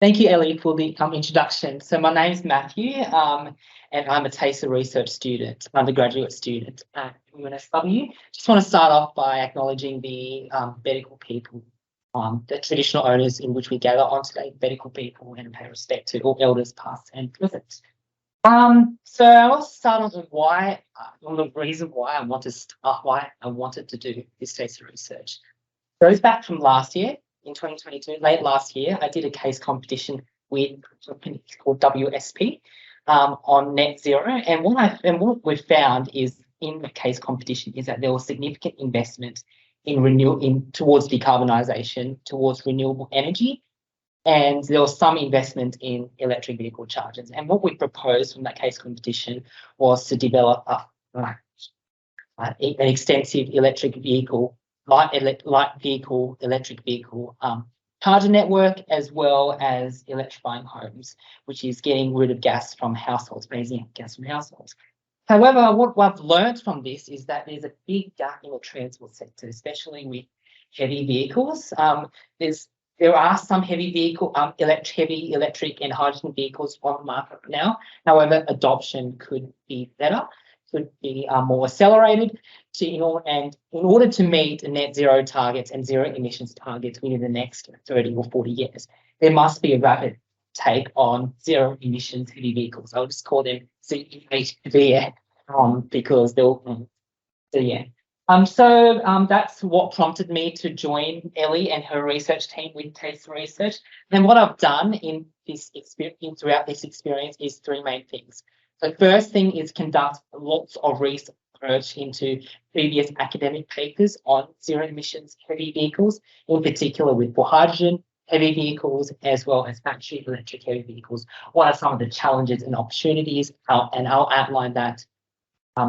Thank you, Ellie, for the introduction. So my name's Matthew, and I'm a TASER research student, undergraduate student at UNSW. Just want to start off by acknowledging the Bedical people, the traditional owners in which we gather on today, Bedical people, and pay respect to all elders past and present. So I want to start off with on the reason why I wanted to do this TASER research. It goes back from last year. In 2022, late last year, I did a case competition with a company called WSP on net zero. And what we found is in the case competition is that there was significant investment towards decarbonisation, towards renewable energy, and there was some investment in electric vehicle chargers. And what we proposed from that case competition was to develop an extensive electric vehicle electric vehicle charger network, as well as electrifying homes, which is getting rid of gas from households, raising gas from households. However, what I've learned from this is that there's a big gap in the transport sector, especially with heavy vehicles. There are some heavy electric and hydrogen vehicles on the market now. However, adoption could be better, could be more accelerated. In order to meet net zero targets and zero emissions targets within the next 30 or 40 years, there must be a rapid take on zero emissions heavy vehicles. I'll just call them ZEHV because they'll, that's what prompted me to join Ellie and her research team with TASER Research. And what I've done throughout this experience is three main things. The first thing is conduct lots of research into previous academic papers on zero emissions heavy vehicles, in particular for hydrogen heavy vehicles, as well as battery electric heavy vehicles. What are some of the challenges and opportunities? And I'll outline that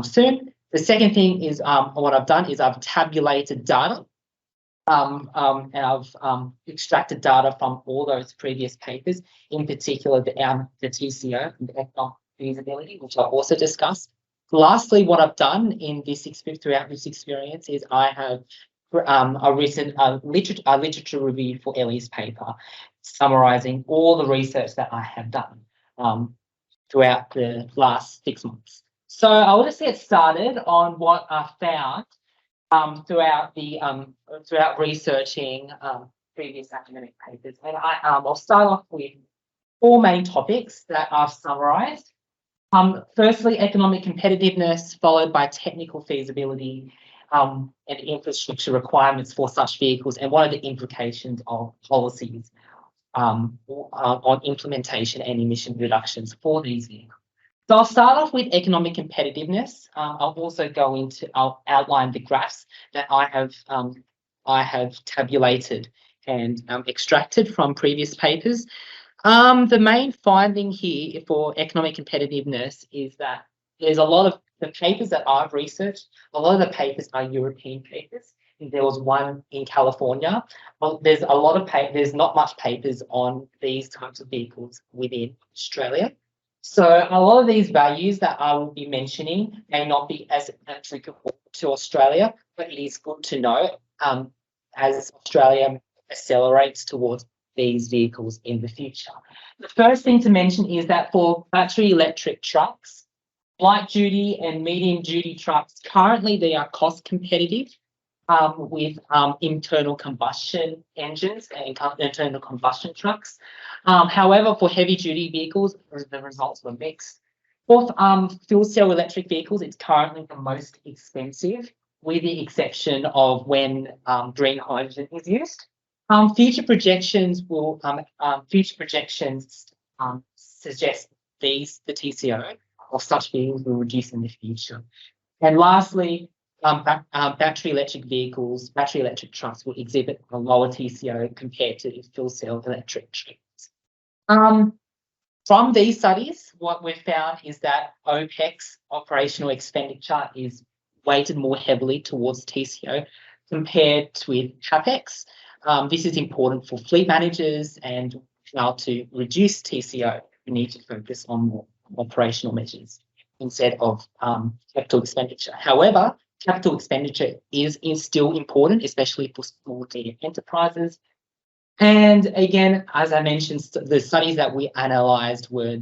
soon. The second thing is what I've done is I've tabulated data and I've extracted data from all those previous papers, in particular the TCO, the economic feasibility, which I'll also discuss. Lastly, what I've done throughout this experience is I have written a literature review for Ellie's paper, summarising all the research that I have done throughout the last 6 months. So I'll just get started on what I found throughout researching previous academic papers, and I'll start off with 4 main topics that I've summarised. Firstly, economic competitiveness, followed by technical feasibility and infrastructure requirements for such vehicles, and what are the implications of policies on implementation and emission reductions for these vehicles. So I'll start off with economic competitiveness. I'll outline the graphs that I have tabulated and extracted from previous papers. The main finding here for economic competitiveness is that there's a lot of the papers that I've researched, a lot of the papers are European papers. There was one in California. Well, there's not much papers on these types of vehicles within Australia. So a lot of these values that I will be mentioning may not be as applicable to Australia, but it is good to know as Australia accelerates towards these vehicles in the future. The first thing to mention is that for battery electric trucks, light duty and medium duty trucks, currently they are cost competitive with internal combustion engines and internal combustion trucks. However, for heavy duty vehicles, the results were mixed. For fuel cell electric vehicles, it's currently the most expensive, with the exception of when green hydrogen is used. Future projections suggest the TCO of such vehicles will reduce in the future. And lastly, battery electric trucks will exhibit a lower TCO compared to fuel cell electric trucks. From these studies, what we've found is that OPEX, operational expenditure, is weighted more heavily towards TCO compared with CapEx. This is important for fleet managers, and now to reduce TCO, we need to focus on more operational measures instead of capital expenditure. However, capital expenditure is still important, especially for small medium enterprises. And again, as I mentioned, the studies that we analysed were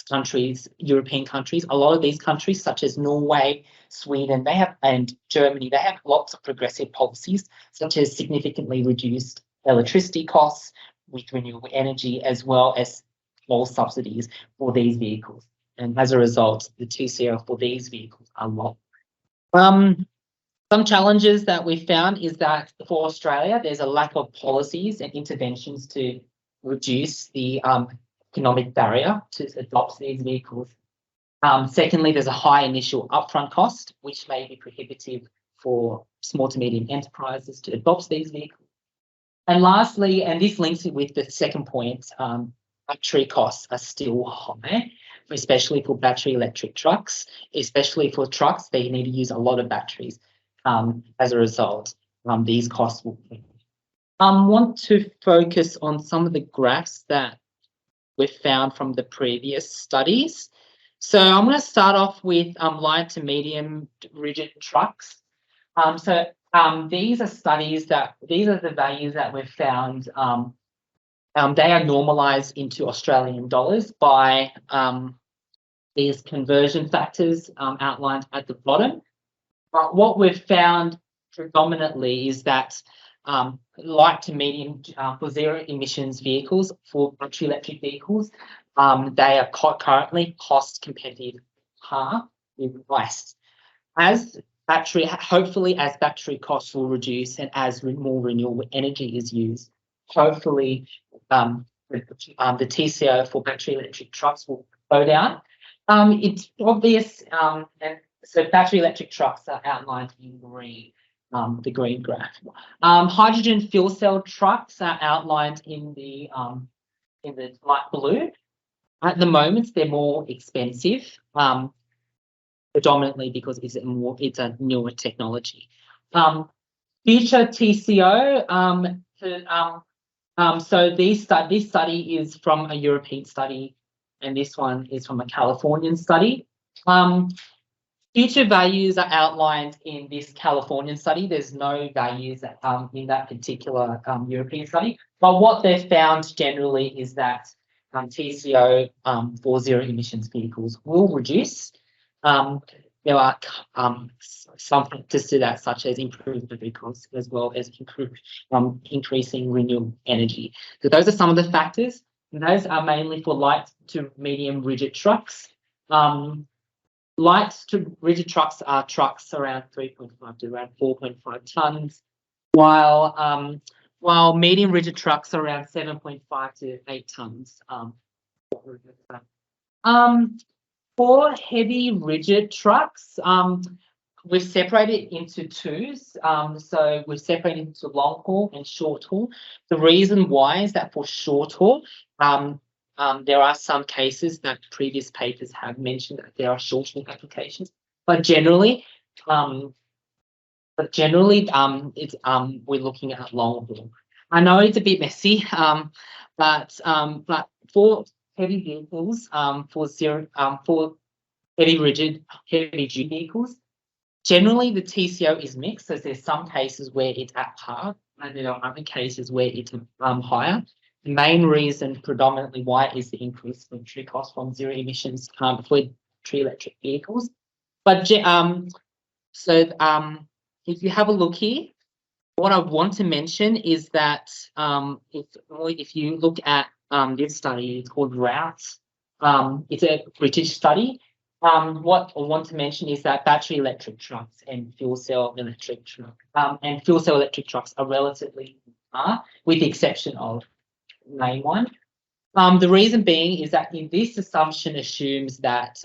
countries, European countries. A lot of these countries, such as Norway, Sweden, and Germany, they have lots of progressive policies, such as significantly reduced electricity costs with renewable energy, as well as small subsidies for these vehicles. And as a result, the TCO for these vehicles are low. Some challenges that we found is that for Australia, there's a lack of policies and interventions to reduce the economic barrier to adopt these vehicles. Secondly, there's a high initial upfront cost, which may be prohibitive for small to medium enterprises to adopt these vehicles. And lastly, and this links it with the second point, battery costs are still high, especially for battery electric trucks, especially for trucks, they need to use a lot of batteries. As a result, these costs will want to focus on some of the graphs that we've found from the previous studies. So I'm going to start off with light to medium rigid trucks. These are the values that we've found. They are normalized into Australian dollars by these conversion factors outlined at the bottom. But what we've found predominantly is that light to medium for zero emissions vehicles, for battery electric vehicles, they are currently cost competitive with price. Hopefully as battery costs will reduce and as more renewable energy is used, hopefully the TCO for battery electric trucks will go down. It's obvious, and so battery electric trucks are outlined in green, the green graph. Hydrogen fuel cell trucks are outlined in the light blue. At the moment, they're more expensive, predominantly because it's a newer technology. Future TCO. So this study is from a European study, and this one is from a Californian study. Future values are outlined in this Californian study. There's no values in that particular European study. But what they've found generally is that TCO for zero emissions vehicles will reduce. There are some factors to that, such as improved vehicles, as well as increasing renewable energy. So those are some of the factors. And those are mainly for light to medium rigid trucks. Light to rigid trucks are trucks around 3.5 to around 4.5 tonnes, while medium rigid trucks are around 7.5 to 8 tonnes. For heavy rigid trucks, we've separated into twos. So we've separated into long haul and short haul. The reason why is that for short haul, there are some cases that previous papers have mentioned that there are short haul applications, but generally, we're looking at long haul. I know it's a bit messy, but for heavy vehicles, for heavy duty vehicles, generally the TCO is mixed. So there's some cases where it's at par, and there are other cases where it's higher. The main reason predominantly why is the increased battery cost from zero emissions for battery electric vehicles. But if you have a look here, what I want to mention is that if you look at this study, it's called rCITI. It's a British study. What I want to mention is that battery electric trucks and fuel cell electric trucks are relatively with the exception of main one. The reason being is that this assumption assumes that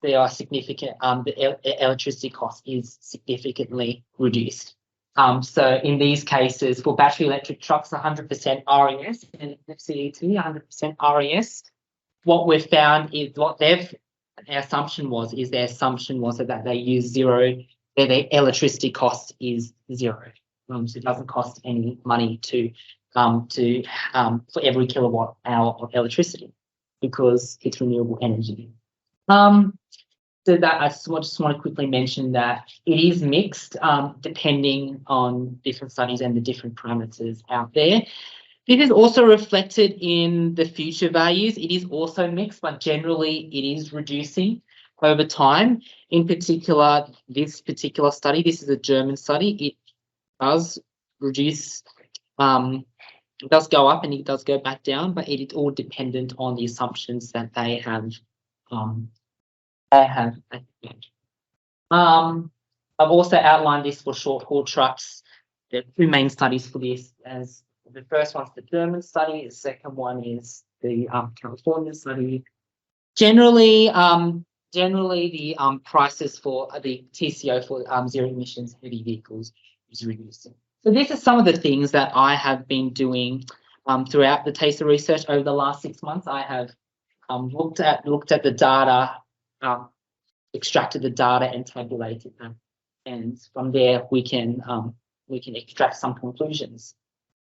there are significant the electricity cost is significantly reduced. So in these cases, for battery electric trucks, 100% RES and rCITI, 100% RES. What we've found is their assumption was that they use zero, their electricity cost is zero. So it doesn't cost any money for every kilowatt hour of electricity because it's renewable energy. So that I just want to quickly mention that it is mixed, depending on different studies and the different parameters out there. This is also reflected in the future values. It is also mixed, but generally it is reducing over time. In particular, this particular study, this is a German study, it does reduce, it does go up and it does go back down, but it is all dependent on the assumptions that they have. I've also outlined this for short haul trucks. There are two main studies for this. As the first one's the German study, the second one is the California study. Generally, the prices for the TCO for zero emissions heavy vehicles is reducing. So these are some of the things that I have been doing throughout the TASER research over the last 6 months. I have looked at the data, extracted the data and tabulated them, and from there we can extract some conclusions.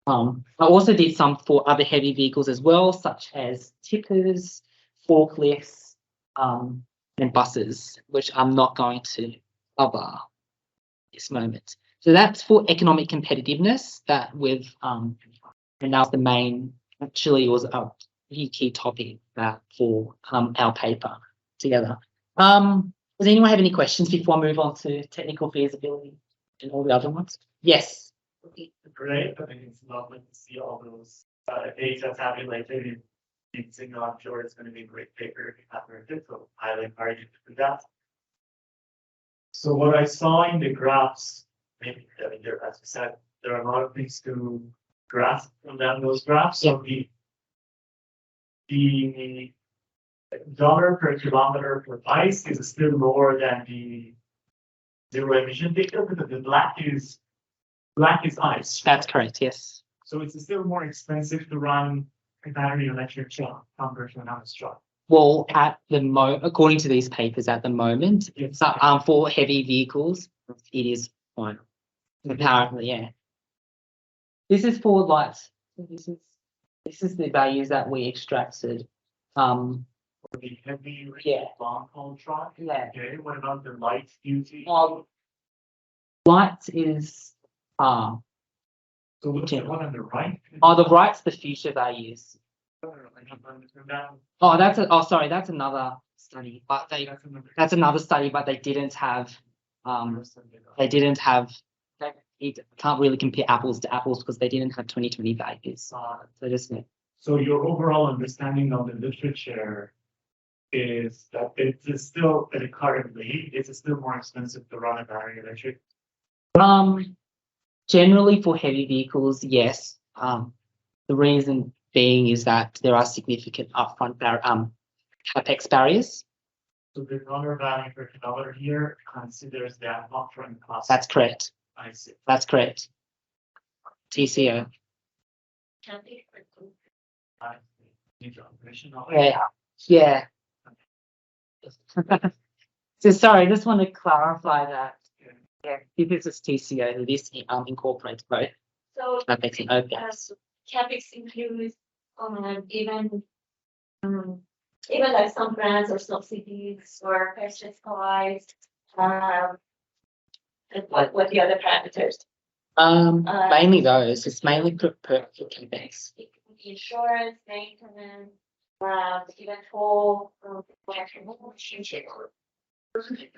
I also did some for other heavy vehicles as well, such as tippers, forklifts, and buses, which I'm not going to cover at this moment. So that's for economic competitiveness that we've, and that's the main, actually it was a key topic for our paper together. Does anyone have any questions before I move on to technical feasibility and all the other ones? Yes. Great. I think it's lovely to see all those data tabulated in Signal. I'm sure it's going to be a great paper if you have read it, so I highly encourage you to do that. So what I saw in the graphs, maybe there, as you said, there are a lot of things to grasp from those graphs. So the dollar per kilometer for ICE is still lower than the zero emission vehicle because the black is ICE. That's correct, yes. So it's still more expensive to run a battery electric truck compared to an ICE truck. Well, according to these papers at the moment, Yes. For heavy vehicles, it is fine. Apparently, yeah. This is for light. This is the values that we extracted. For the heavy long haul truck. Yeah. Okay. What about the light duty? Light is So what's the one on the right? the right's the future values. Oh, that's another study, but that's another study, but they didn't have it can't really compare apples to apples because they didn't have 2020 values. So your overall understanding of the literature is that it's still currently it's still more expensive to run a battery electric. Generally for heavy vehicles, yes. The reason being is that there are significant upfront capex barriers. So the dollar value per kilometer here considers that upfront cost. That's correct. I see. That's correct. TCO. Yeah. So sorry, I just want to clarify that. Yeah, this is TCO. This incorporates both. So CapEx and OPEX. CapEx includes even like some grants or subsidies or purchase price. And what the other parameters? Mainly those. It's mainly per CapEx. Insurance, maintenance, even toll,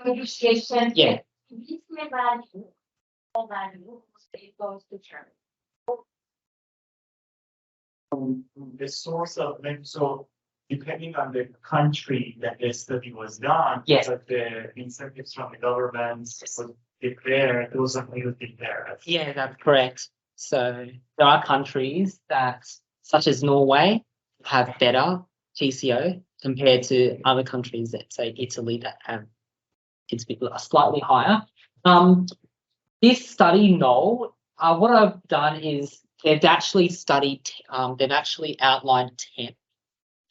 negotiation. Yeah. This value it goes to term. The source of so depending on the country that the study was done, yes, but the incentives from the government would declare those are new declared. Yeah, that's correct. So there are countries that, such as Norway, have better TCO compared to other countries that say Italy that have it's slightly higher. This study, what I've done is they've actually outlined 10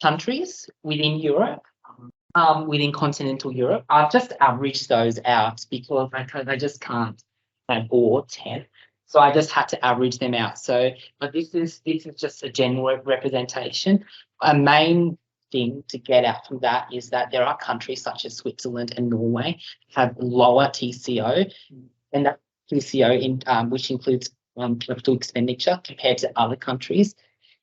countries within Europe, within continental Europe. I've just averaged those out because I just can't have all 10. So I just had to average them out. So, but this is just a general representation. A main thing to get out from that is that there are countries such as Switzerland and Norway have lower TCO, and that TCO which includes capital expenditure compared to other countries,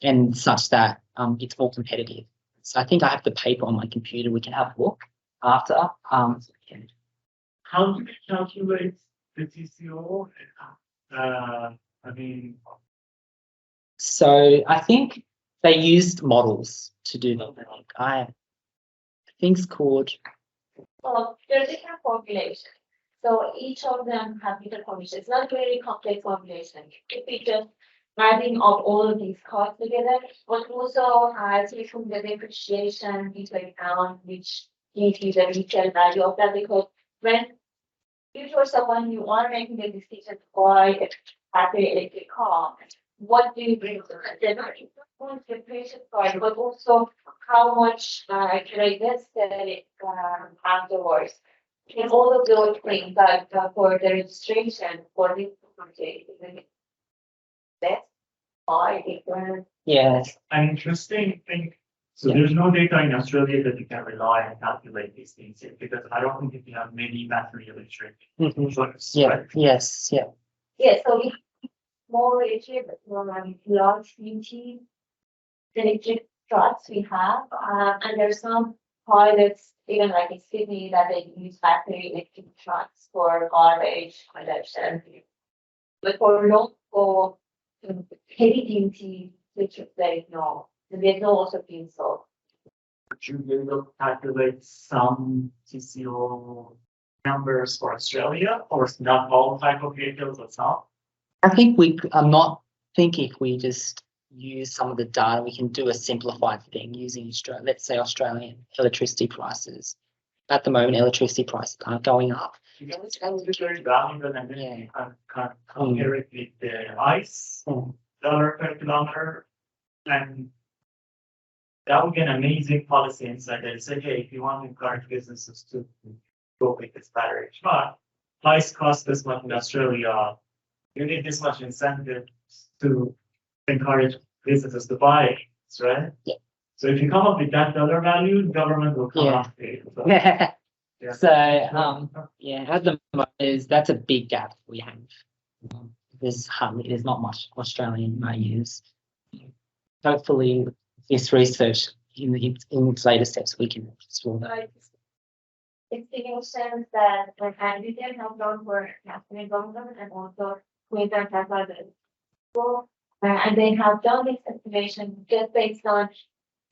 and such that it's more competitive. So I think I have the paper on my computer. We can have a look after. How do you calculate the TCO? I mean, so I think they used models to do that. I think it's called. So there are different formulations. So each of them have different formulations. It's not a very complex formulation. If we just adding up all of these costs together, but also taking the depreciation into account, which gives you the retail value of that. Because when you yourself, when you are making the decision to buy a battery electric car, what do you bring to the not only the purchase price, but also how much can I then sell it afterwards? And all of those things that for the registration for this project, that's why different. Yes. an interesting thing. So Yeah. there's no data in Australia that you can rely and calculate these things in, because I don't think you have many battery electric trucks, Yeah. right? Yes. Yeah. Yeah, so we more electric, large duty electric trucks we have, and there's some pilots, even like in Sydney, that they use battery electric trucks for garbage collection. But for local heavy duty electric, there is no, and there's no also being sold. Would you be able to calculate some TCO numbers for Australia, or not all type of vehicles or some? I think I'm not thinking if we just use some of the data, we can do a simplified thing using let's say Australian electricity prices. At the moment, electricity prices are going up. Because it's kind of very valuable, and then Yeah. you can compare it with the ICE dollar per kilometer, and that would be an amazing policy inside that say, hey, if you want to encourage businesses to go with this battery truck, ICE costs this much in Australia. You need this much incentive to encourage businesses to buy it, right? Yeah. So if you come up with that dollar value, the government will come Yeah. up with it. So, Yeah. yeah. So at the moment that's a big gap we have. There's not much Australian use. Hopefully, this research in its later steps we can explore that. Like estimations that like Canadian have done for national government and also Queensland has done it. And they have done this estimation just based on,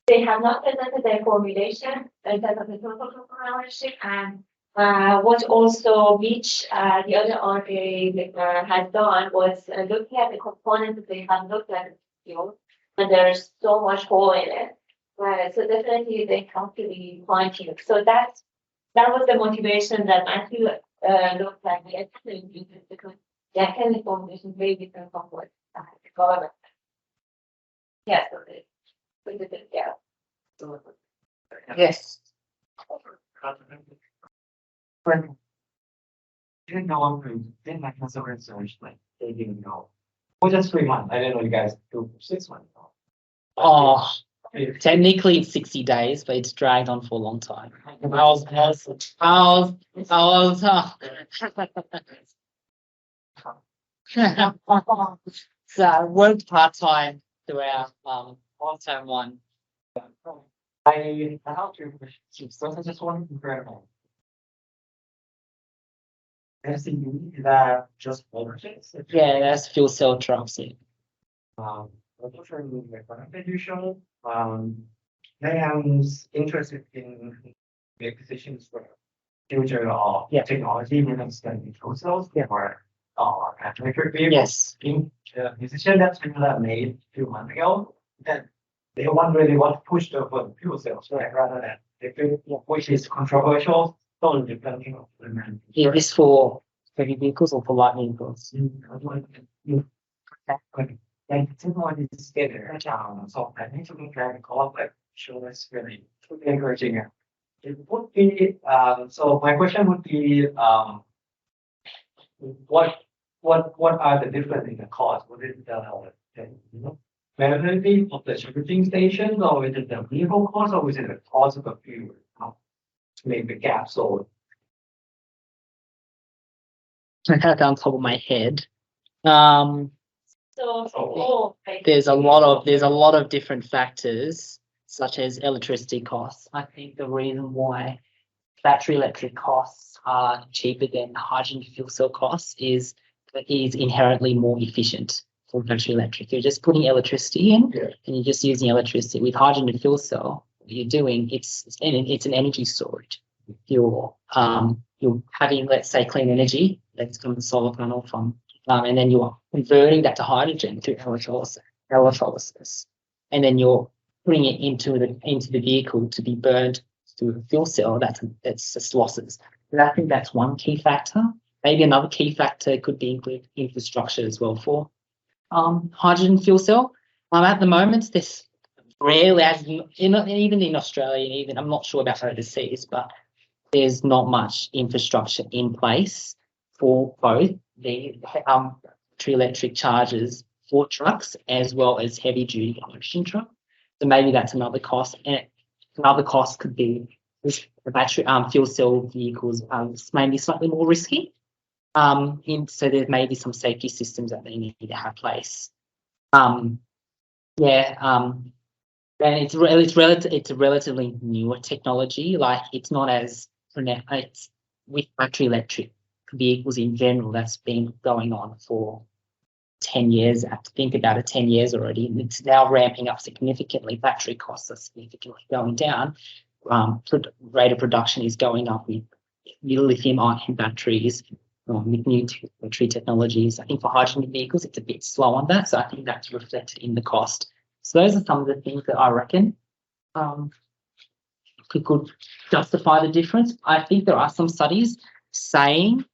they have not presented their formulation in terms of the total ownership, and what also which the other RA has done was looking at the components that they have looked at the field, and there's so much hole in it. So definitely they have to be fine-tuned. So that was the motivation that Matthew looked at the academic users, because the academic formulation is very different from what the government. Yes, so we did it, yeah. Yes. When didn't know I'm didn't like my summer research, like they didn't know. Well, just 3 months. I didn't know you guys do 6 months. Oh, technically it's 60 days, but it's dragged on for a long time. So I worked part-time throughout long-term one. I have two questions. So I just want to confirm. FCU, is that just voltages? Yeah, that's fuel cell trucks. Yeah. I'm not sure the contribution. I am interested in the positions for future of technology when it's going to be fuel cells or electric vehicles. Yes. In the decision that people have made a few months ago, that they really want to push for fuel cells, right? Rather than electric, which is controversial. Totally depending on the demand. Is this for heavy vehicles or for light vehicles? Like technology is together, so I need to look at the call, like show us really encouraging it. It would be so my question would be what are the difference in the cost? What is the viability of the charging station, or is it the vehicle cost, or is it the cost of the fuel? To make the gap so I can't on top of my head. Um, there's a lot of different factors, such as electricity costs. I think the reason why battery electric costs are cheaper than hydrogen fuel cell costs is that it is inherently more efficient for battery electric. You're just putting electricity in, and you're just using electricity. With hydrogen and fuel cell, what you're doing it's an energy storage. You're having, let's say, clean energy that's from the solar panel and then you're converting that to hydrogen through electrolysis, and then you're putting it into the vehicle to be burned through a fuel cell. That's just losses. And I think that's one key factor. Maybe another key factor could be infrastructure as well for hydrogen fuel cell. At the moment, there's rarely, even in Australia, and even I'm not sure about overseas, but there's not much infrastructure in place for both the battery electric chargers for trucks as well as heavy duty hydrogen trucks. So maybe that's another cost. And another cost could be the battery fuel cell vehicles maybe slightly more risky. So there may be some safety systems that they need to have place. And it's a relatively newer technology. Like it's not as it's with battery electric vehicles in general. That's been going on for 10 years. I have to think about it, 10 years already. And it's now ramping up significantly. Battery costs are significantly going down. Rate of production is going up with lithium-ion batteries, with new battery technologies. I think for hydrogen vehicles, it's a bit slow on that. So I think that's reflected in the cost. So those are some of the things that I reckon could justify the difference. I think there are some studies saying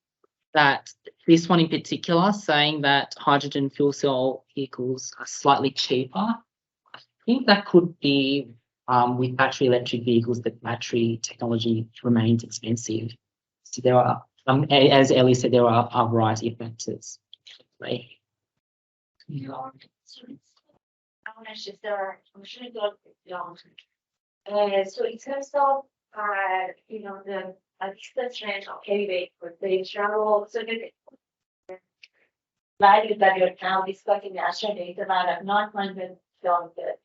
that, this one in particular, saying that hydrogen fuel cell vehicles are slightly cheaper. I think that could be with battery electric vehicles, the battery technology remains expensive. So there are, as Ellie said, there are a variety of factors. Right. So in terms of the distance range of heavy vehicles, they travel, so the value that you're now discussing actually is about 900 kilometers,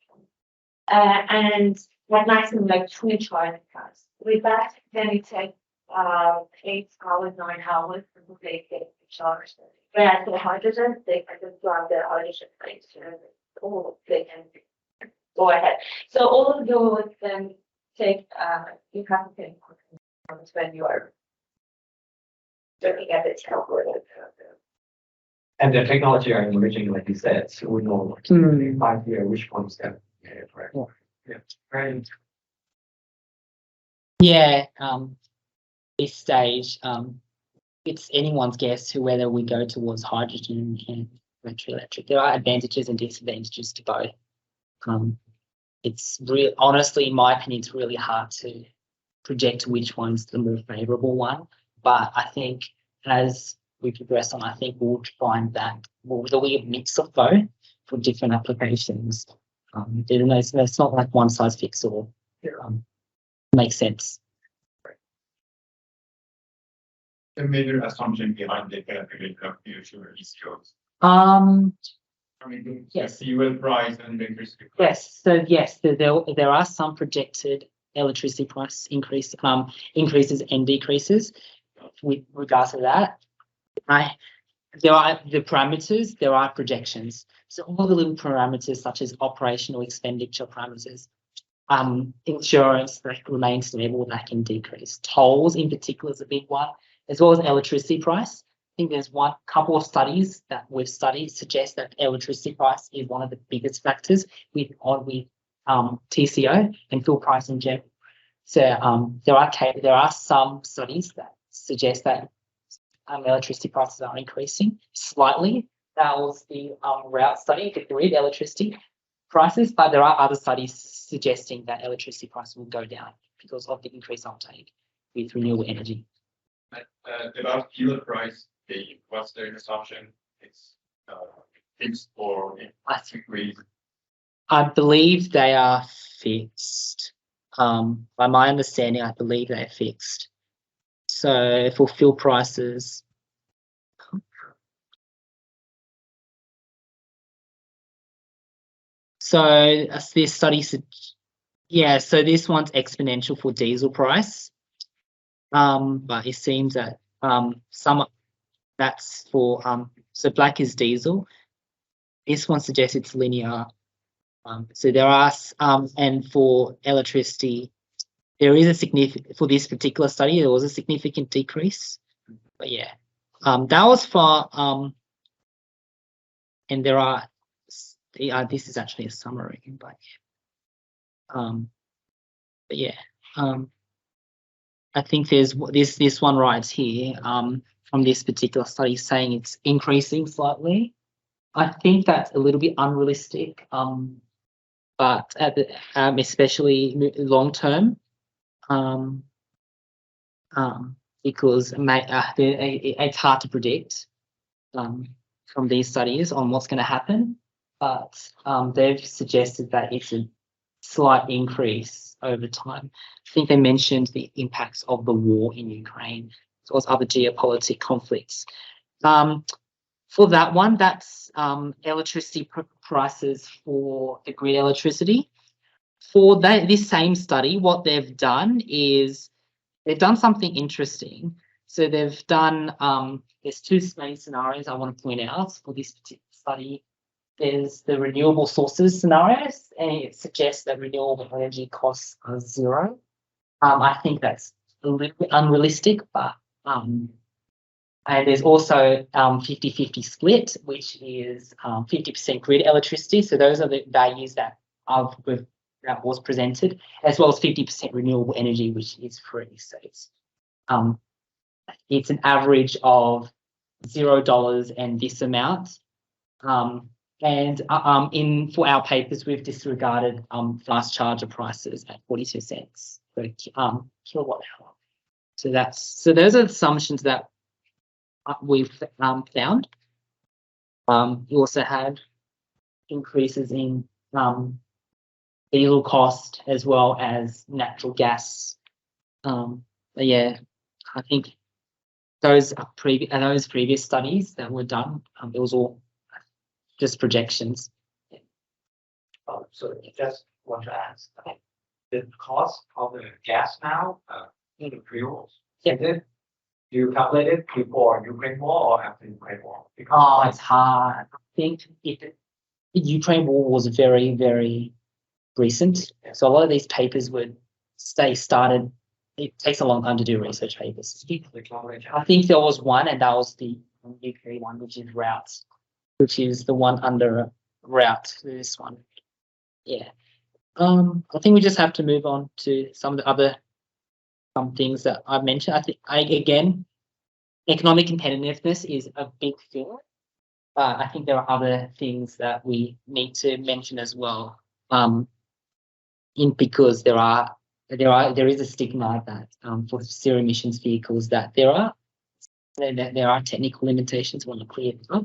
and at maximum like 2 charging cars. With that, then it takes 8 hours, 9 hours to take the charge. Whereas for hydrogen, they can just drive their hydrogen planes, or they can go ahead. So all of those then take you have to think when you are looking at the calculator. and the technology are emerging, like you said, so we know like in 5 years which one's going to be right. Yeah. Right. Yeah. This stage, it's anyone's guess whether we go towards hydrogen and battery electric. There are advantages and disadvantages to both. It's real, honestly, in my opinion, it's really hard to project which one's the more favourable one. But I think as we progress on, I think we'll find that there'll be a mix of both for different applications. It's not like one size fits all. Makes sense. The major assumption behind the calculated future is yours. I mean, Yes. fuel price and electricity price. Yes. So yes, there are some projected electricity price increases and decreases with regards to that. There are the parameters, there are projections. So all the little parameters such as operational expenditure parameters, insurance that remains stable, that can decrease. Tolls in particular is a big one, as well as electricity price. I think there's couple of studies that we've studied suggest that electricity price is one of the biggest factors with TCO and fuel price in general. So there are some studies that suggest that electricity prices are increasing slightly. That was the route study, the grid electricity prices, but there are other studies suggesting that electricity prices will go down because of the increased uptake with renewable energy. About fuel price, what's their assumption? It's fixed or increase. I believe they are fixed. By my understanding, I believe they're fixed. So for fuel prices, so this study, yeah, so this one's exponential for diesel price. But it seems that some that's for so black is diesel. This one suggests it's linear. So there are and for electricity, there is a significant for this particular study. There was a significant decrease, but yeah, that was for and there are. This is actually a summary, but yeah, I think there's this one right here from this particular study saying it's increasing slightly. I think that's a little bit unrealistic, but at the, especially long term, because it's hard to predict from these studies on what's going to happen, but they've suggested that it's a slight increase over time. I think they mentioned the impacts of the war in Ukraine as well as other geopolitical conflicts. For that one, that's electricity prices for the grid electricity. For this same study, what they've done is they've done something interesting. So they've done, there's two main scenarios I want to point out for this particular study. There's the renewable sources scenarios, and it suggests that renewable energy costs are zero. I think that's a little bit unrealistic, but and there's also 50-50 split, which is 50% grid electricity. So those are the values that was presented, as well as 50% renewable energy, which is free. So it's an average of $0 and this amount. And for our papers, we've disregarded fast charger prices at 42 cents per kilowatt hour. So those are the assumptions that we've found. You also had increases in diesel cost as well as natural gas. But yeah, I think those previous studies that were done, it was all just projections. So I just want to ask, the cost of the gas now in the fuels. Yeah. You calculate it before Ukraine war or after Ukraine war? Because it's hard. I think the Ukraine war was very, very recent. So a lot of these papers started. It takes a long time to do research papers. I think there was one, and that was the UK one, which is routes, which is the one under route. This one, yeah. I think we just have to move on to some of the other things that I've mentioned. I think again, economic competitiveness is a big thing. I think there are other things that we need to mention as well. Because there is a stigma that for zero emissions vehicles that there are technical limitations. I want to clear this up.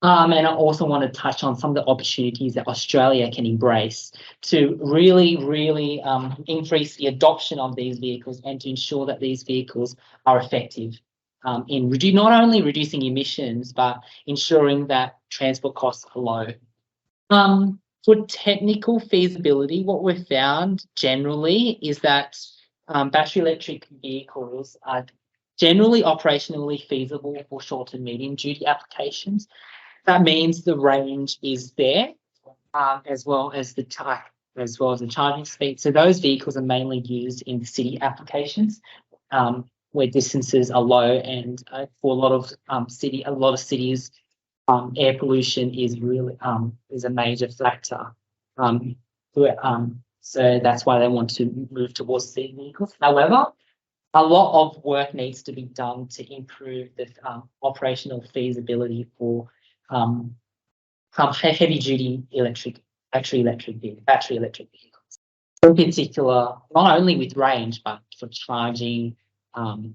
And I also want to touch on some of the opportunities that Australia can embrace to really, really increase the adoption of these vehicles and to ensure that these vehicles are effective in not only reducing emissions, but ensuring that transport costs are low. For technical feasibility, what we've found generally is that battery electric vehicles are generally operationally feasible for short and medium duty applications. That means the range is there, as well as the charging speed. So those vehicles are mainly used in city applications, where distances are low, and for a lot of cities, air pollution is really is a major factor. So that's why they want to move towards city vehicles. However, a lot of work needs to be done to improve the operational feasibility for heavy duty battery electric vehicles. In particular, not only with range, but for charging,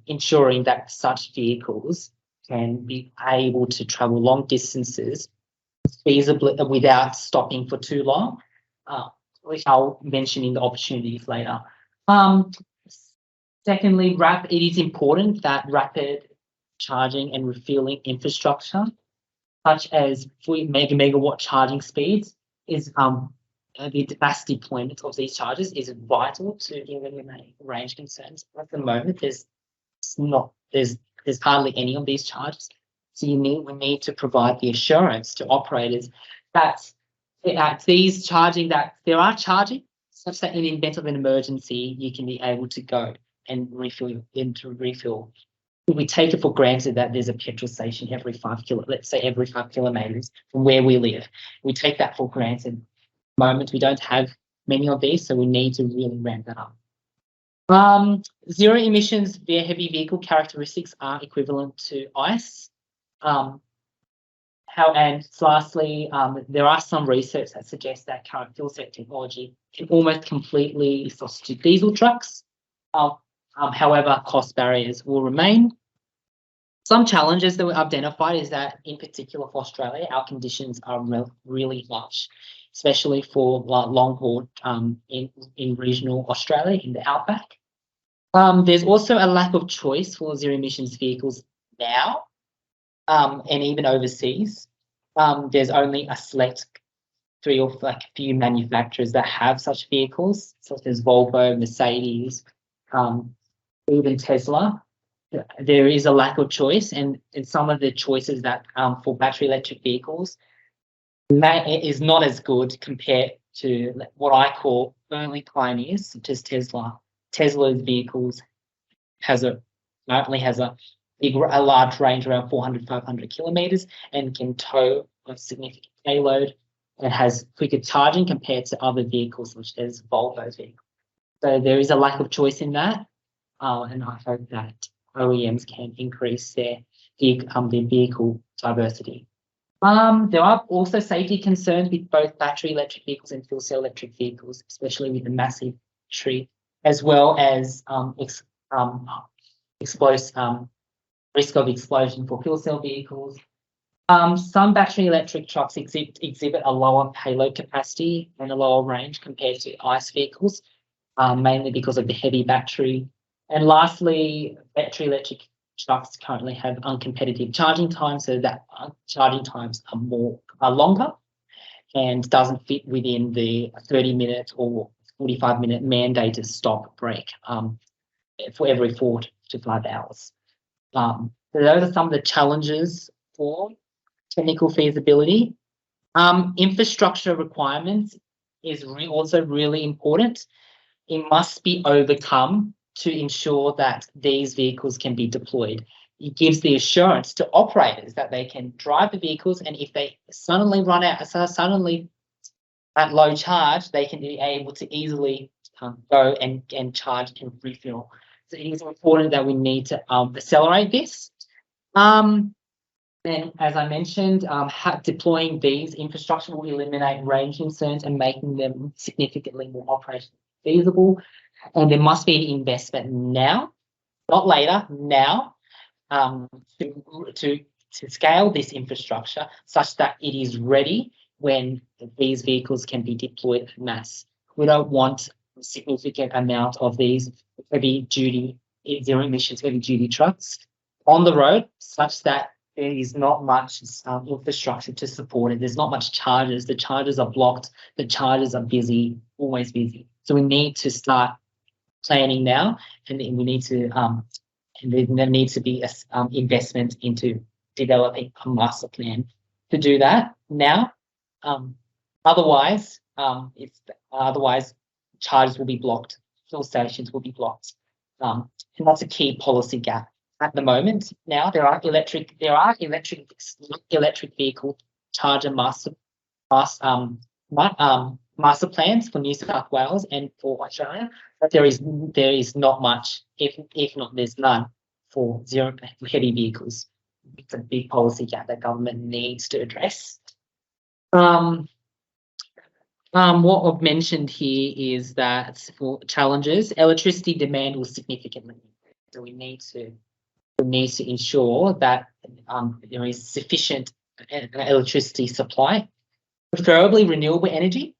ensuring that such vehicles can be able to travel long distances feasibly without stopping for too long. which I'll mention in the opportunities later. Secondly, it is important that rapid charging and refueling infrastructure, such as megawatt charging speeds, is the mass deployment of these chargers is vital to eliminate range concerns. At the moment, there's hardly any of these chargers. So we need to provide the assurance to operators that there are charging such that in the event of an emergency, you can be able to go and refill. We take it for granted that there's a petrol station every 5 kilometers from where we live. We take that for granted. At the moment, we don't have many of these, so we need to really ramp that up. Zero emissions via heavy vehicle characteristics are equivalent to ICE. And lastly, there are some research that suggests that current fuel cell technology can almost completely substitute diesel trucks. However, cost barriers will remain. Some challenges that were identified is that, in particular for Australia, our conditions are really harsh, especially for long haul in regional Australia, in the outback. There's also a lack of choice for zero emissions vehicles now, and even overseas. There's only a select a few manufacturers that have such vehicles, such as Volvo, Mercedes, even Tesla. There is a lack of choice, and some of the choices that for battery electric vehicles is not as good compared to what I call early pioneers, such as Tesla. Tesla's vehicles apparently has a large range, around 400, 500 kilometers, and can tow a significant payload, and has quicker charging compared to other vehicles, such as Volvo's vehicles. So there is a lack of choice in that, and I hope that OEMs can increase their vehicle diversity. There are also safety concerns with both battery electric vehicles and fuel cell electric vehicles, especially with the massive battery, as well as risk of explosion for fuel cell vehicles. Some battery electric trucks exhibit a lower payload capacity and a lower range compared to ICE vehicles, mainly because of the heavy battery. And lastly, battery electric trucks currently have uncompetitive charging times, so that charging times are longer and doesn't fit within the 30-minute or 45-minute mandated stop break for every 4 to 5 hours. So those are some of the challenges for technical feasibility. Infrastructure requirements is also really important. It must be overcome to ensure that these vehicles can be deployed. It gives the assurance to operators that they can drive the vehicles, and if they suddenly run out, suddenly at low charge, they can be able to easily go and charge and refill. So it is important that we need to accelerate this. And as I mentioned, deploying these infrastructure will eliminate range concerns and making them significantly more operationally feasible. And there must be an investment now, not later, now, to scale this infrastructure such that it is ready when these vehicles can be deployed en masse. We don't want a significant amount of these zero emissions heavy duty trucks on the road, such that there is not much infrastructure to support it. There's not much chargers. The chargers are blocked. The chargers are busy, always busy. So we need to start planning now, and we need to and there needs to be investment into developing a master plan to do that now. Otherwise, chargers will be blocked, fuel stations will be blocked, and that's a key policy gap at the moment. Now there are electric vehicle charger master plans for New South Wales and for Australia, but there is not much, if not there's none, for zero heavy vehicles. It's a big policy gap that government needs to address. What I've mentioned here is that for challenges, electricity demand will significantly increase. So we need to ensure that there is sufficient electricity supply, preferably renewable energy,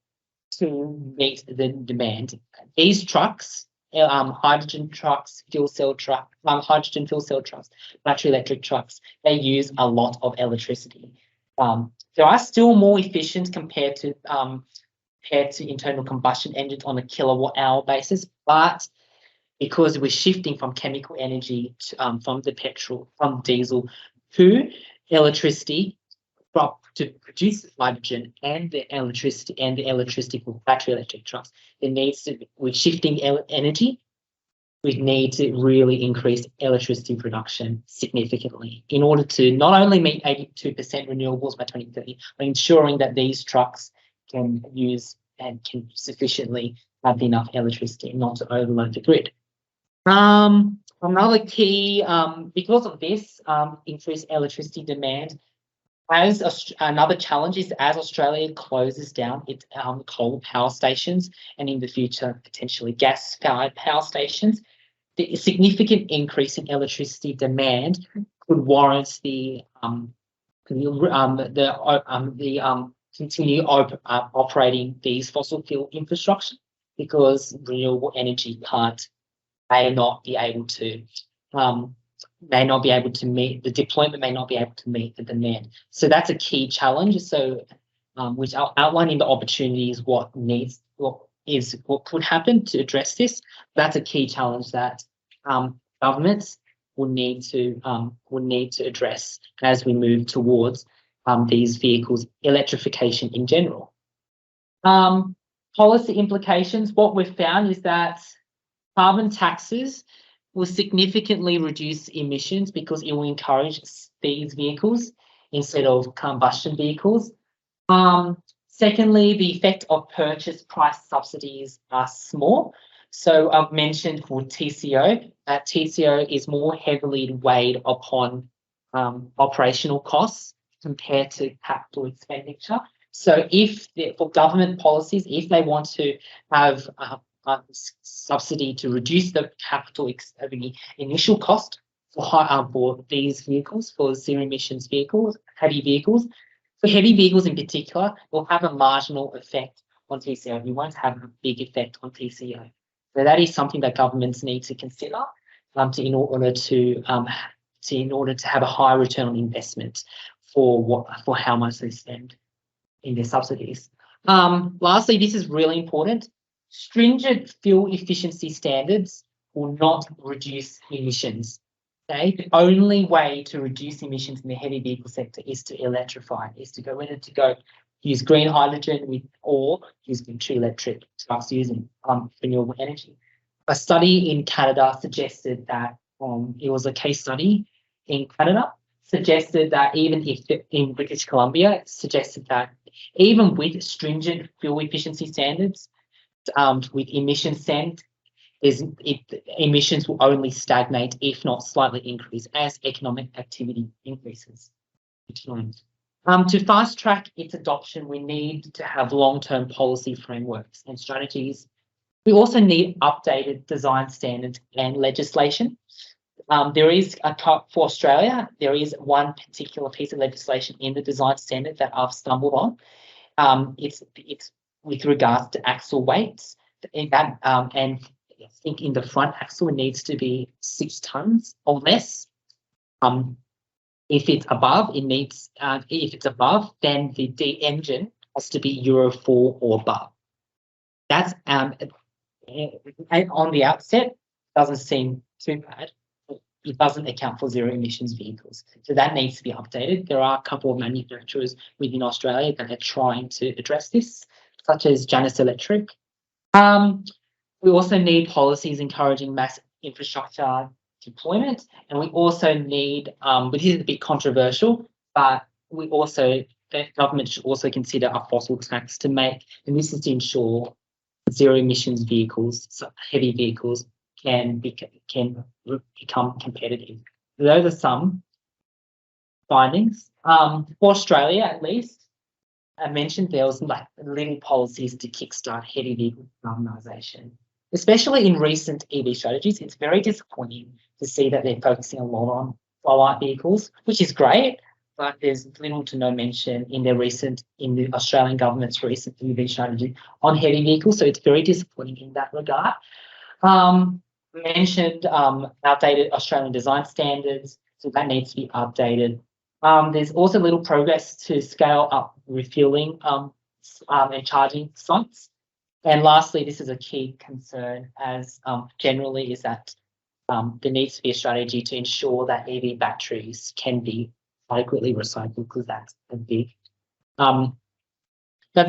to meet the demand. These trucks, hydrogen trucks, hydrogen fuel cell trucks, battery electric trucks, they use a lot of electricity. They are still more efficient compared to internal combustion engines on a kilowatt hour basis, but because we're shifting from chemical energy to, from diesel to electricity to produce hydrogen and the electricity for battery electric trucks, we're shifting energy. We need to really increase electricity production significantly in order to not only meet 82% renewables by 2030, but ensuring that these trucks can use and can sufficiently have enough electricity not to overload the grid. Another key, because of this increased electricity demand, another challenge is as Australia closes down its coal power stations and in the future potentially gas-fired power stations, the significant increase in electricity demand could warrant the continue operating these fossil fuel infrastructure, because renewable energy may not be able to meet the deployment, may not be able to meet the demand. So that's a key challenge. So, which I'll outline in the opportunities what could happen to address this. That's a key challenge that governments will need to address as we move towards these vehicles, electrification in general. Policy implications. What we've found is that carbon taxes will significantly reduce emissions because it will encourage these vehicles instead of combustion vehicles. Secondly, the effect of purchase price subsidies are small. So I've mentioned for TCO, TCO is more heavily weighed upon operational costs compared to capital expenditure. So for government policies, if they want to have a subsidy to reduce the the initial cost for these vehicles, for zero emissions vehicles, heavy vehicles. For heavy vehicles in particular, will have a marginal effect on TCO. You won't have a big effect on TCO. So that is something that governments need to consider in order to have a high return on investment for how much they spend in their subsidies. Lastly, this is really important. Stringent fuel efficiency standards will not reduce emissions. Okay? The only way to reduce emissions in the heavy vehicle sector is to electrify, whether to go use green hydrogen or use battery electric trucks using renewable energy. A study in Canada suggested that it was a case study in Canada, suggested that even if in British Columbia, suggested that even with stringent fuel efficiency standards, with emissions emissions will only stagnate, if not slightly increase, as economic activity increases. To fast track its adoption, we need to have long-term policy frameworks and strategies. We also need updated design standards and legislation. For Australia, there is one particular piece of legislation in the design standard that I've stumbled on. It's with regards to axle weights, and I think in the front axle it needs to be 6 tons or less. If it's above, then the engine has to be Euro 4 or above. That's on the outset doesn't seem too bad. It doesn't account for zero emissions vehicles. So that needs to be updated. There are a couple of manufacturers within Australia that are trying to address this, such as Janus Electric. We also need policies encouraging mass infrastructure deployment, and we also need, but this is a bit controversial, but the government should also consider a fossil tax to make, and this is to ensure zero emissions vehicles, so heavy vehicles, can become competitive. Those are some findings. For Australia, at least, I mentioned there was little policies to kickstart heavy vehicle decarbonisation. Especially in recent EV strategies, it's very disappointing to see that they're focusing a lot on flow-out vehicles, which is great, but there's little to no mention in the Australian government's recent EV strategy on heavy vehicles. So it's very disappointing in that regard. Mentioned outdated Australian design standards, so that needs to be updated. There's also little progress to scale up refueling and charging sites. And lastly, this is a key concern as generally is that there needs to be a strategy to ensure that EV batteries can be adequately recycled, because that's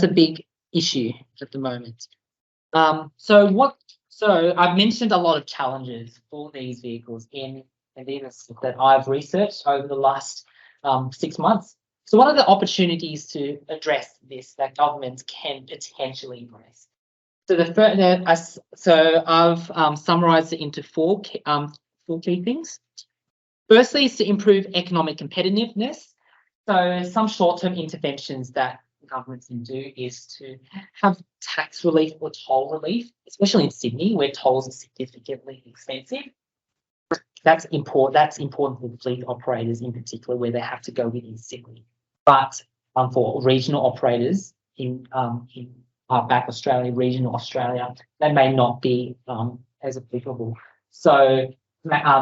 a big issue at the moment. So I've mentioned a lot of challenges for these vehicles in these that I've researched over the last 6 months. So what are the opportunities to address this that governments can potentially embrace? So I've summarised it into four key things. Firstly, is to improve economic competitiveness. So some short-term interventions that governments can do is to have tax relief or toll relief, especially in Sydney, where tolls are significantly expensive. That's important. That's important for fleet operators in particular, where they have to go within Sydney. But for regional operators in back Australia, regional Australia, that may not be as applicable. So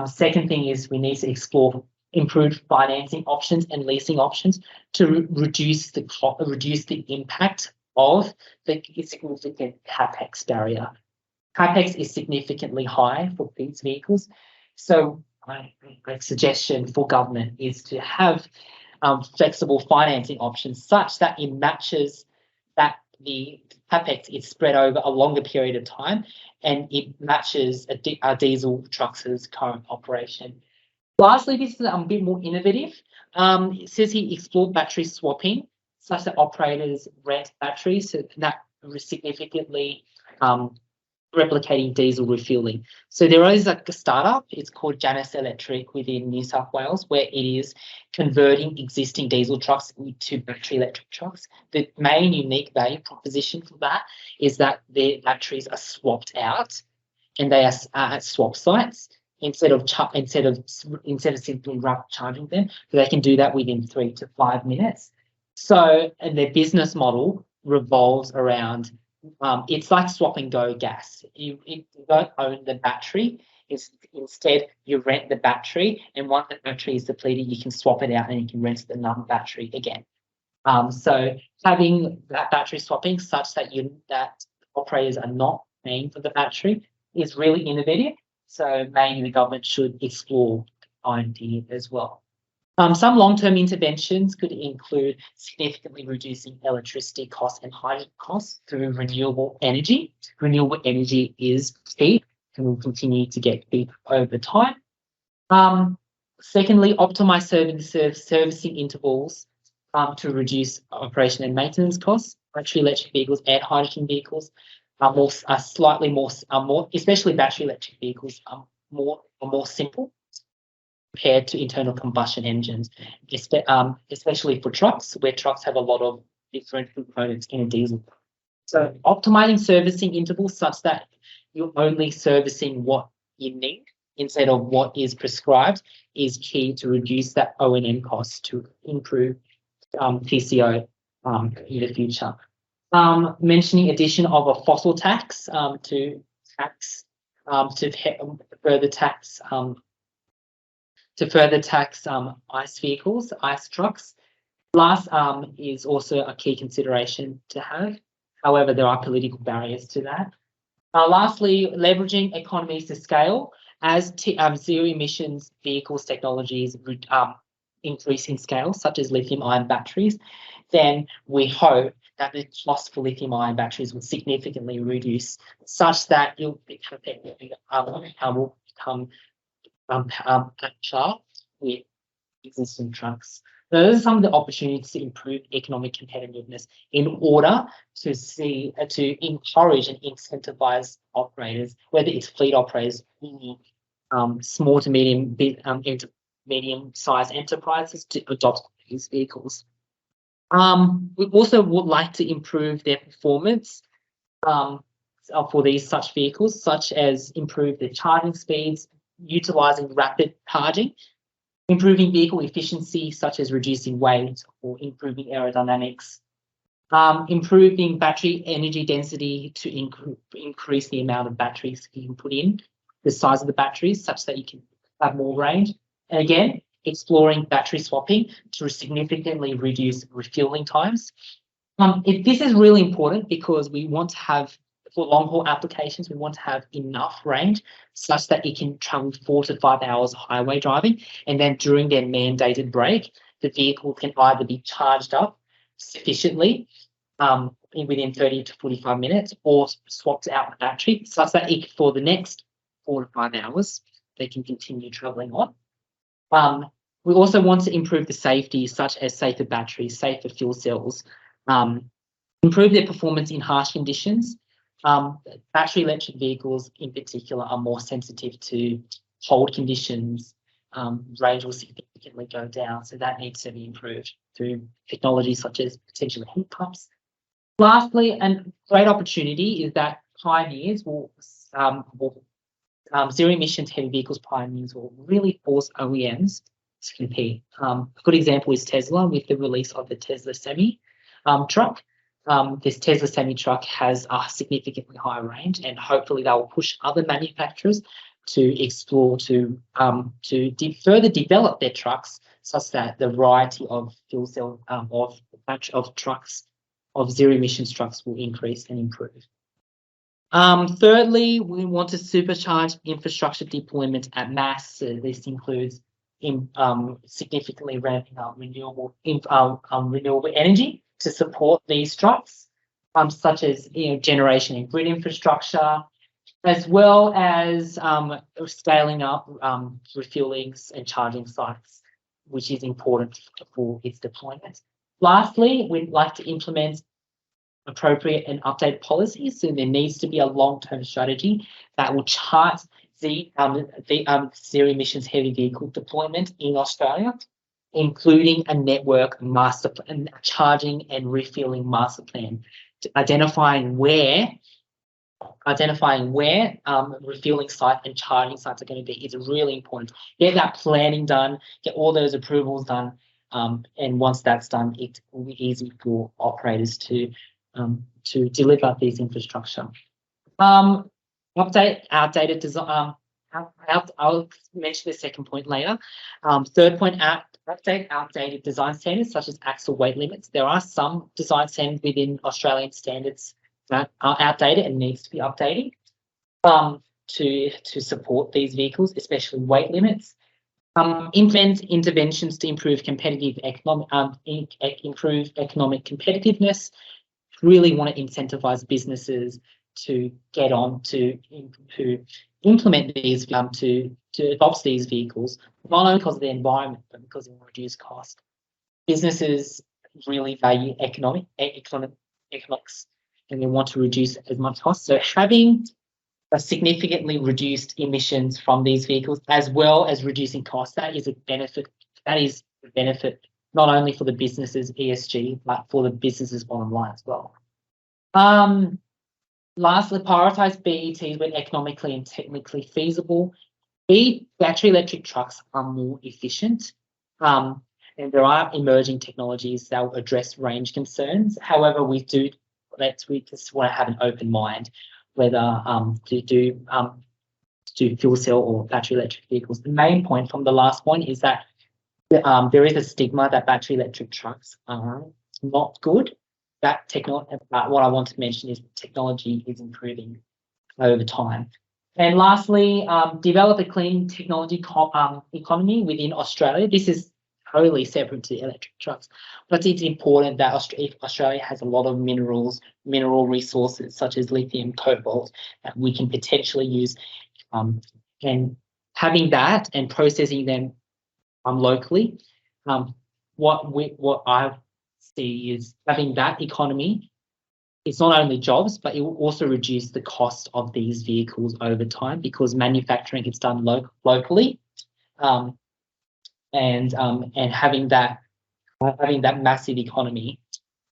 second thing is we need to explore improved financing options and leasing options to reduce the impact of the significant capex barrier. Capex is significantly high for these vehicles, so my suggestion for government is to have flexible financing options such that it matches that the capex is spread over a longer period of time and it matches a diesel trucks' current operation. Lastly, this is a bit more innovative. It says here explore battery swapping, such that operators rent batteries, so that significantly replicating diesel refueling. So there is a startup, it's called Janus Electric within New South Wales, where it is converting existing diesel trucks to battery electric trucks. The main unique value proposition for that is that their batteries are swapped out and they are at swap sites instead of simply rapid charging them. So they can do that within 3 to 5 minutes. So, and their business model revolves around it's like swap and go gas. You don't own the battery. Instead, you rent the battery, and once the battery is depleted, you can swap it out and you can rent another battery again. So having that battery swapping such that operators are not paying for the battery is really innovative. So maybe the government should explore the idea as well. Some long-term interventions could include significantly reducing electricity costs and hydrogen costs through renewable energy. Renewable energy is cheap and will continue to get cheaper over time. Secondly, optimise servicing intervals to reduce operation and maintenance costs. Battery electric vehicles and hydrogen vehicles are slightly more, especially battery electric vehicles, are more simple compared to internal combustion engines, especially for trucks, where trucks have a lot of different components in a diesel. So optimizing servicing intervals such that you're only servicing what you need instead of what is prescribed is key to reduce that O&M costs to improve TCO in the future. Mentioning addition of a fossil tax to further tax ICE vehicles, ICE trucks. Last is also a key consideration to have. However, there are political barriers to that. Lastly, leveraging economies to scale as zero emissions vehicles technologies increase in scale, such as lithium-ion batteries, then we hope that the cost for lithium-ion batteries will significantly reduce, such that will become par with existing trucks. Those are some of the opportunities to improve economic competitiveness in order to encourage and incentivize operators, whether it's fleet operators, small to medium-sized enterprises, to adopt these vehicles. We also would like to improve their performance for such vehicles, such as improve their charging speeds, utilising rapid charging, improving vehicle efficiency, such as reducing weight or improving aerodynamics, improving battery energy density to increase the amount of batteries you can put in, the size of the batteries such that you can have more range. And again, exploring battery swapping to significantly reduce refueling times. This is really important because we want to have, for long haul applications, we want to have enough range such that it can travel 4 to 5 hours highway driving. And then during their mandated break, the vehicle can either be charged up sufficiently within 30 to 45 minutes or swapped out the battery such that for the next 4 to 5 hours, they can continue traveling on. We also want to improve the safety, such as safer batteries, safer fuel cells, improve their performance in harsh conditions. Battery electric vehicles in particular are more sensitive to cold conditions. Range will significantly go down, so that needs to be improved through technologies such as potentially heat pumps. Lastly, a great opportunity is that pioneers zero emissions heavy vehicles pioneers will really force OEMs to compete. A good example is Tesla with the release of the Tesla Semi truck. This Tesla Semi truck has a significantly higher range, and hopefully that will push other manufacturers to explore to further develop their trucks such that the variety of fuel cell of trucks, of zero emissions trucks, will increase and improve. Thirdly, we want to supercharge infrastructure deployment at mass. So this includes significantly ramping up renewable energy to support these trucks, such as generation and grid infrastructure, as well as scaling up refuelings and charging sites, which is important for its deployment. Lastly, we'd like to implement appropriate and updated policies. So there needs to be a long-term strategy that will chart the zero emissions heavy vehicle deployment in Australia, including a network master plan, charging and refueling master plan, identifying where refueling sites and charging sites are going to be is really important. Get that planning done, get all those approvals done, and once that's done, it will be easy for operators to deliver these infrastructure. Update outdated design. I'll mention the second point later. Third point, update outdated design standards such as axle weight limits. There are some design standards within Australian standards that are outdated and needs to be updated to support these vehicles, especially weight limits. Implement interventions to improve economic competitiveness. Really want to incentivize businesses to get on to implement these, to adopt these vehicles, not only because of the environment, but because it will reduce cost. Businesses really value economics, and they want to reduce as much cost. So having a significantly reduced emissions from these vehicles, as well as reducing costs, that is a benefit. That is a benefit not only for the business's ESG, but for the business's bottom line as well. Lastly, prioritise BETs when economically and technically feasible. Battery electric trucks are more efficient, and there are emerging technologies that will address range concerns. However, we just want to have an open mind whether to do fuel cell or battery electric vehicles. The main point from the last point is that there is a stigma that battery electric trucks are not good. What I want to mention is technology is improving over time. And lastly, develop a clean technology economy within Australia. This is totally separate to electric trucks, but it's important that Australia has a lot of mineral resources such as lithium, cobalt, that we can potentially use, and having that and processing them locally. What I see is having that economy. It's not only jobs, but it will also reduce the cost of these vehicles over time because manufacturing is done locally, and having that massive economy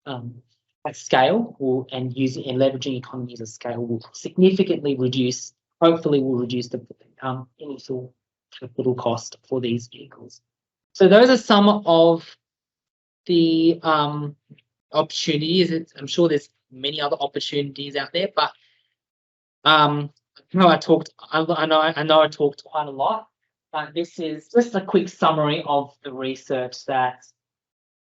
at scale and leveraging economies of scale will significantly reduce. Hopefully, will reduce the initial capital cost for these vehicles. So those are some of the opportunities. I'm sure there's many other opportunities out there, but I know I talked quite a lot, but this is just a quick summary of the research that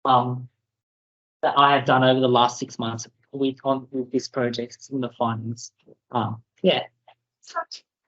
that I have done over the last 6 months with this project. It's in the findings. Yeah.